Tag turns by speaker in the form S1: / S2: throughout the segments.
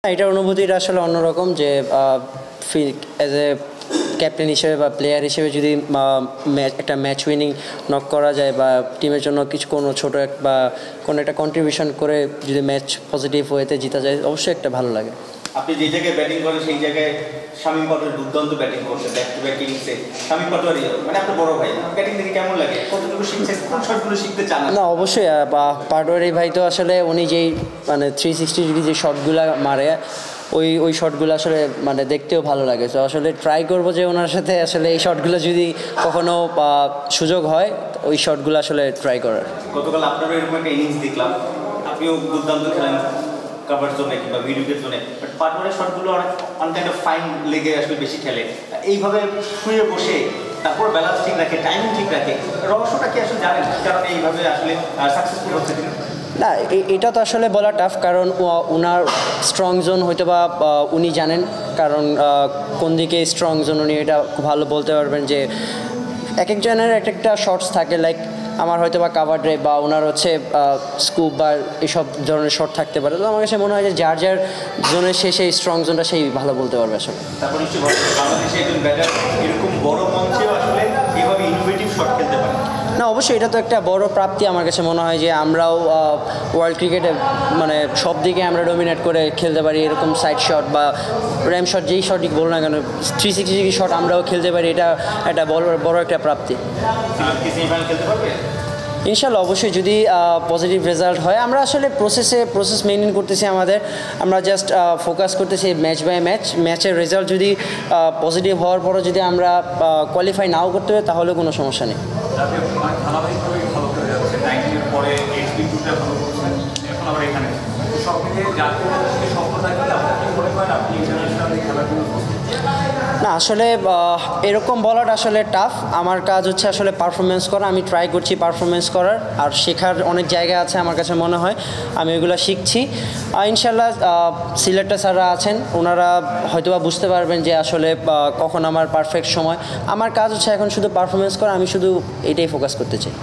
S1: এটার অনুভূতিটা আসলে অন্যরকম যে অ্যাজ এ ক্যাপ্টেন হিসেবে বা প্লেয়ার হিসেবে যদি একটা ম্যাচ উইনিং নক করা যায় বা টিমের জন্য কোনো ছোটো বা কোনো একটা কন্ট্রিবিউশন করে যদি ম্যাচ পজিটিভ ওয়েতে জিতা যায় অবশ্যই একটা ভালো লাগে।
S2: আপনি যে জায়গায় ব্যাটিং করেন সেই জায়গায় শামীম পাটোয়ারি দুর্দান্ত ব্যাটিং করছে, ব্যাক টু ব্যাক ইনিংসে। শামীম পাটোয়ারি মানে আপনার বড় ভাই, ব্যাটিং দেখে কেমন লাগে? কতটুকু শিখছেন? কোন শটগুলো শিখতে চান?
S1: না অবশ্যই পাটোয়ারি ভাই তো আসলে উনি যেই 360 ডিগ্রি যে শটগুলো মারে ওই শটগুলো আসলে দেখতেও ভালো লাগে। তো আসলে ট্রাই করবো যে ওনার সাথে আসলে এই শটগুলো যদি কখনো সুযোগ হয় ওই শটগুলো আসলে ট্রাই করার।
S2: গতকাল আপনারও এরকম একটা ইনিংস দেখলাম, আপনিও দুর্দান্ত খেলেন কাভার জোনে কিংবা উইকেট জোনে, বাট পাটোয়ারির শটগুলো অনেক কাইন্ড অফ ফাইন লেগে আসলে বেশি খেলে। এইভাবে শুয়ে বসে তারপর ব্যালেন্স ঠিক রাখে, টাইমিং ঠিক রাখে, রহস্যটা কি আসলে জানেন? কারণ এইভাবে আসলে সাকসেসফুল হচ্ছে তিনি।
S1: না এটা তো আসলে বলা টাফ, কারণ ওনার স্ট্রং জোন হয়তো বা উনি জানেন, কারণ কোন দিকে স্ট্রং জোন উনি এটা খুব ভালো বলতে পারবেন। যে এক একজনের একটা শর্টস থাকে, লাইক আমার হয়তো বা কাভার ড্রাইভ বা ওনার হচ্ছে স্কুপ বা এইসব ধরনের শট থাকতে পারে। তো আমার কাছে মনে হয় যে যার যার জোনের সেই স্ট্রং জোনটা সেই ভালো বলতে পারবে আসলে।
S2: তারপর নিশ্চয়ই বাংলাদেশে একজন ব্যাটার এরকম বড় মঞ্চেও আসলে এইভাবে ইনোভেটিভ শট খেলতে পারে।
S1: না অবশ্যই এটা তো একটা বড় প্রাপ্তি। আমার কাছে মনে হয় যে আমরাও ওয়ার্ল্ড ক্রিকেটে সব দিকে আমরা ডমিনেট করে খেলতে পারি, এরকম সাইড শট বা র্যাম শট যেই শটই বলো না কেন 360 ডিগ্রি শট আমরাও খেলতে পারি, এটা একটা বড় একটা প্রাপ্তি। ইনশাল্লাহ অবশ্যই যদি পজিটিভ রেজাল্ট হয়। আমরা আসলে প্রসেস মেনটেন করতেছি আমাদের, আমরা জাস্ট ফোকাস করতেছি ম্যাচ বাই ম্যাচের রেজাল্ট যদি পজিটিভ হওয়ার পরও যদি আমরা কোয়ালিফাই নাও করতে পারি তাহলে কোনো সমস্যা নেই। না আসলে এরকম বলাটা আসলে টাফ। আমার কাজ হচ্ছে আসলে পারফরমেন্স করা, আমি ট্রাই করছি পারফরমেন্স করার, আর শেখার অনেক জায়গা আছে আমার কাছে মনে হয়, আমি ওইগুলো শিখছি। ইনশাল্লাহ সিলেক্টর স্যাররা আছেন, ওনারা হয়তোবা বুঝতে পারবেন যে আসলে কখন আমার পারফেক্ট সময়। আমার কাজ হচ্ছে এখন শুধু পারফরমেন্স করা, আমি শুধু এটাই ফোকাস করতে চাই।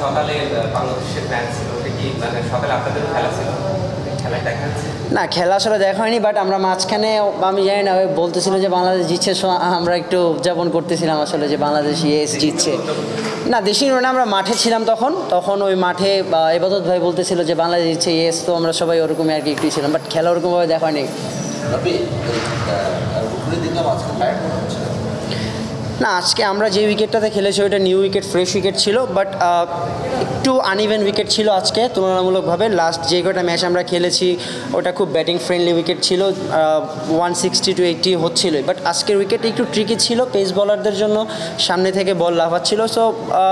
S3: সকালে বাংলাদেশের ম্যাচ ছিল, সকালে আপনাদের খেলা ছিল,
S1: না খেলা আসলে দেখা হয়নি, বাট আমরা মাঝখানে আমি জানি না বলতেছিল যে বাংলাদেশ জিতছে, আমরা একটু উদযাপন করতেছিলাম আসলে যে বাংলাদেশ জিতছে। না দেশি মানে আমরা মাঠে ছিলাম তখন ওই মাঠে ইবাদত ভাই বলতেছিল যে বাংলাদেশ জিতছে তো আমরা সবাই ওরকমই আর কি একটু ছিলাম, বাট খেলা ওরকমভাবে দেখা হয়নি। না আজকে আমরা যে উইকেটটাতে খেলেছি ওইটা নিউ উইকেট, ফ্রেশ উইকেট ছিল, বাট একটু আনইভেন উইকেট ছিল আজকে তুলনামূলকভাবে। লাস্ট যে কটা ম্যাচ আমরা খেলেছি ওটা খুব ব্যাটিং ফ্রেন্ডলি উইকেট ছিল, 160 to 80 হচ্ছিল, বাট আজকের উইকেট একটু ট্রিকি ছিল পেস বলারদের জন্য, সামনে থেকে বল লাফাচ্ছিল। সো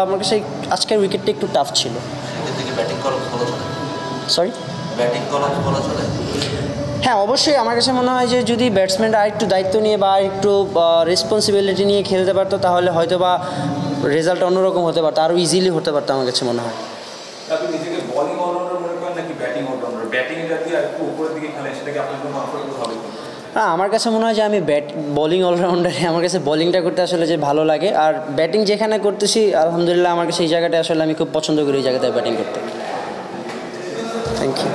S1: আমার কাছে আজকের উইকেটটা একটু টাফ ছিল। সরি হ্যাঁ অবশ্যই আমার কাছে মনে হয় যে যদি ব্যাটসম্যানরা আরেকটু দায়িত্ব নিয়ে বা একটু রেসপন্সিবিলিটি নিয়ে খেলতে পারতো তাহলে হয়তো বা রেজাল্ট অন্যরকম হতে পারতো, আরও ইজিলি হতে পারতো আমার কাছে মনে হয়। হ্যাঁ আমার কাছে মনে হয় যে আমি বোলিং অলরাউন্ডারে, আমার কাছে বোলিংটা করতে আসলে যে ভালো লাগে, আর ব্যাটিং যেখানে করতেছি আলহামদুলিল্লাহ আমার কাছে এই জায়গাটা আসলে আমি খুব পছন্দ করি এই জায়গাতে ব্যাটিং করতে। Thank you.